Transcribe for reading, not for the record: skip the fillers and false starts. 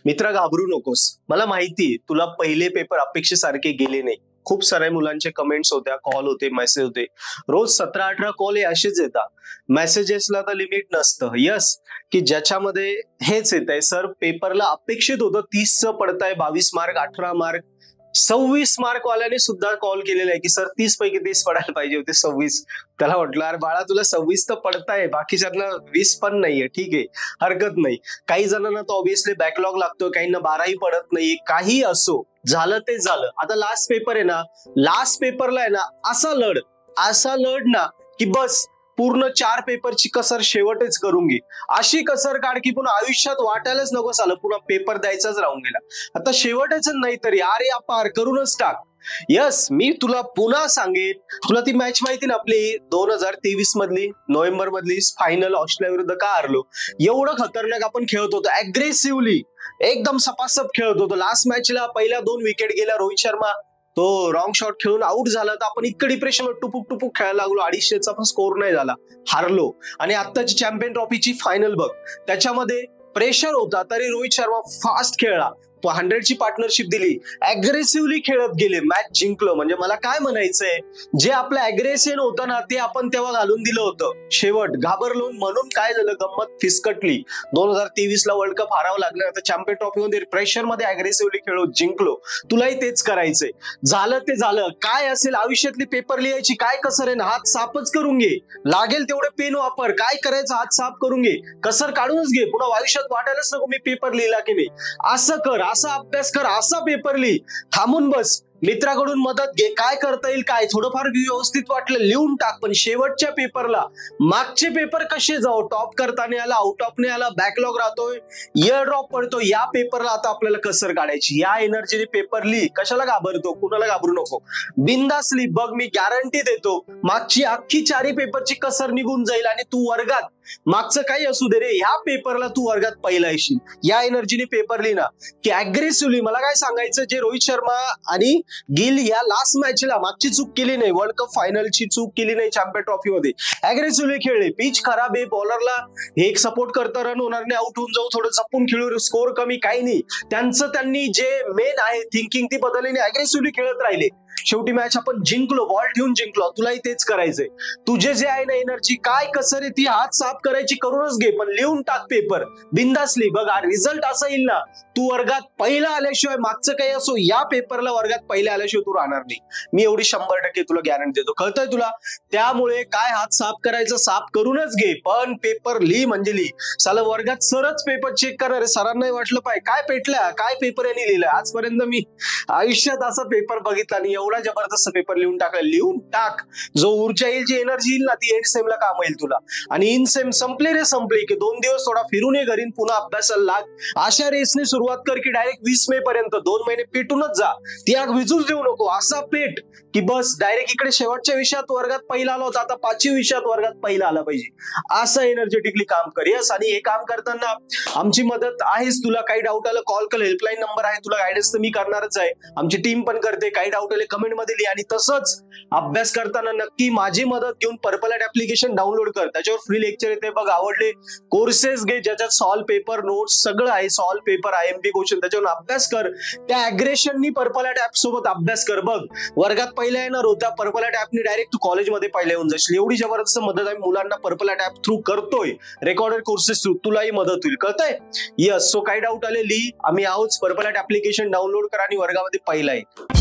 मित्रा, घाबरू नकोस. मला माहिती तुला पहिले पेपर अपेक्षेसारखे गेले नाही. खूप साऱ्या मुलांचे कमेंट्स होत्या, कॉल होते, मेसेज होते. रोज 17-18 कॉल हे असेच येतात. मेसेजेसला तर लिमिट नसतं. यस, की ज्याच्यामध्ये हेच येत आहे, सर पेपरला अपेक्षित होतं 30चं पडताय, 22 मार्क, 18 मार्क, 26 मार्क वाल्याने सुद्धा कॉल केलेला आहे की सर 30 पैकी 30 पडायला पाहिजे होते 26. त्याला म्हटलं, अरे बाळा, तुला 26 तर पडताय, बाकीच्यांना 20 पण नाहीये. ठीक आहे, हरकत नाही. काही जणांना तर ऑब्व्हियसली बॅकलॉग लागतो, काहींना 12ही पडत नाही. काही असो, झालं ते झालं. आता लास्ट पेपर आहे ना, लास्ट पेपरला आहे ना असा लढ ना की बस पूर्ण 4 पेपरची कसर शेवटच करून घे. अशी कसर काढ की पुन्हा आयुष्यात वाटायलाच नको झालं पुन्हा पेपर द्यायचाच राहून गेला. आता शेवटच नाही तरी अरे अपार करूनच टाक. यस, मी तुला पुन्हा सांगेन, तुला ती मॅच माहिती ना आपली 2023 मधली, नोव्हेंबर मधली फायनल ऑस्ट्रेलिया विरुद्ध का हारलो? एवढं खतरनाक आपण खेळत होतो, अग्रेसिव्हली एकदम सपासप खेळत होतो. लास्ट मॅचला पहिल्या 2 विकेट गेल्या. रोहित शर्मा तो रॉंग शॉट खेळून आउट झाला, तर आपण इतकं डिप्रेशनवर टुपुक खेळायला लागलो. 250चा पण स्कोर नाही झाला, हारलो. आणि आत्ताची चॅम्पियन ट्रॉफीची फायनल बघ, त्याच्यामध्ये प्रेशर होता तरी रोहित शर्मा फास्ट खेळला, 100ची पार्टनरशिप दिली, अग्रेसिव्हली खेळत गेले, मॅच जिंकलो. म्हणजे मला काय म्हणायचंय, जे आपलं अग्रेशन होतं ना ते आपण तेव्हा घालून दिलं होतं. शेवट घाबरलो म्हणून काय झालं, गंमत फिसकटली. 2023ला वर्ल्ड कप हारावं लागलं. आता चॅम्पियन ट्रॉफी मध्ये प्रेशर मध्ये अग्रेसिव्हली खेळलो, जिंकलो. तुलाही तेच करायचंय. झालं ते झालं. काय असेल आयुष्यातली पेपर लिहायची काय कसर आहे ना, हात साफच करून घे. लागेल तेवढे पेन वापर. काय करायचं, हात साफ करून घे, कसर काढूनच घे. पुन्हा आयुष्यात वाटायलाच नको मी पेपर लिहिला की नाही. असं कर, असा अभ्यास कर, असा पेपर लिही. थांबून बस, मित्राकडून मदत घे. काय करता येईल, काय थोडंफार व्यवस्थित वाटलं लिहून टाक. पण शेवटच्या पेपरला, मागचे पेपर कसे जाऊ, टॉप करता नाही आला, आउट ऑफ नाही आला, बॅकलॉग राहतोय, इयर ड्रॉप पडतो, या पेपरला आता आपल्याला कसर काढायची. या एनर्जीने पेपर लिही. कशाला घाबरतो, कुणाला घाबरू नको, बिंदास लिही. बघ, मी गॅरंटी देतो, मागची अख्खी 4 पेपरची कसर निघून जाईल आणि तू वर्गात, मागचं काही असू दे रे, ह्या पेपरला तू वर्गात पहिला येशील. या एनर्जीने पेपर लिही ना, की अग्रेसिव्हली. मला काय सांगायचं, जे रोहित शर्मा आणि गिल या लास्ट मॅचला मागची चूक केली नाही, वर्ल्ड कप फायनलची चूक केली नाही, चॅम्पियन ट्रॉफी मध्ये अग्रेसिव्हली खेळले. पिच खराब आहे, बॉलरला हे एक सपोर्ट करता, रन होणार नाही, आउट होऊन जाऊ, थोडं जपून खेळू, स्कोर कमी, काही नाही. त्यांनी जे मेन आहे थिंकिंग ती बदलली, अग्रेसिव्हली खेळत राहिले. शेवटी मॅच आपण जिंकलो, बॉल ठेवून जिंकलो. तुलाही तेच करायचंय. तुझे जे आहे ना एनर्जी, काय कसर आहे ती हात साफ करायची, करूनच घे. पण लिहून टाक पेपर, बिंदासली. बघा, रिझल्ट असा येईल ना, तू वर्गात पहिला आल्याशिवाय, मागचं काही असो, या पेपरला वर्गात पहिला आल्याशिवाय तू राहणार नाही. मी एवढी 100% तुला गॅरंटी देतो. कळतंय तुला? त्यामुळे काय हात साफ करायचं, साफ करूनच घे. पण पेपर लिही म्हणजे लिही. साला वर्गात सरच पेपर चेक करणार आहे, सरांनाही वाटलं पाहिजे काय पेटला, काय पेपर यांनी लिहिलं. आजपर्यंत मी आयुष्यात असा पेपर बघितला नाही, एवढा जबरदस्त पेपर लिहून टाकला. लिहून टाक. जो ऊर्जा येईल, जी एनर्जी येईल ना, ती एंड सेमला काम येईल तुला. आणि इन सेम संपले रे संपले, की 2 दिवस थोडा फिरून ये घरी, पुन्हा अभ्यासाला लाग. अशा रेसने सुरुवात कर की डायरेक्ट 20 मे पर्यंत 2 महिने पेटूनच जा. ती आग विजूच देऊ नको. असा पेट की बस डायरेक्ट इकडे शेवटच्या विषयात वर्गात पहिला आला होता, आता 5वी विषयात वर्गात पहिला आला पाहिजे. असं एनर्जेटिकली काम कर. यस, आणि हे काम करताना आमची मदत आहेच. तुला काही डाऊट आलं, कॉल कर, हेल्पलाईन नंबर आहे. तुला गायडन्स तर मी करणारच आहे, आमची टीम पण करते. काही डाऊट आले कमेंट मध्ये लिहा. आणि तसंच अभ्यास करताना नक्की माझी मदत घेऊन पर्पल ॲट ऍप्लिकेशन डाउनलोड कर. त्याच्यावर फ्री लेक्चर येते बघ, आवडले कोर्सेस घे, ज्याच्यात सॉल्व पेपर, नोट्स सगळं आहे. सॉल्व पेपर, IMP क्वेश्चन, त्याच्यावर अभ्यास कर. त्या अग्रेशननी पर्पल ॲट ऍप सोबत अभ्यास कर. बघ, वर्गात पहिला येणार होता, पर्पल ॲट ऍपने डायरेक्ट तू कॉलेजमध्ये पहिला येऊन जाशील. एवढी जबरदस्त मदत आम्ही मुलांना पर्पल ॲट ऍप थ्रू करतोय, रेकॉर्डेड कोर्सेस थ्रू. तुलाही मदत होईल. कळतंय? यस. सो काही डाऊट आले लिही, आम्ही आहोत. पर्पल ॲट ऍप्लिकेशन डाउनलोड करा आणि वर्गामध्ये पहिला आहे.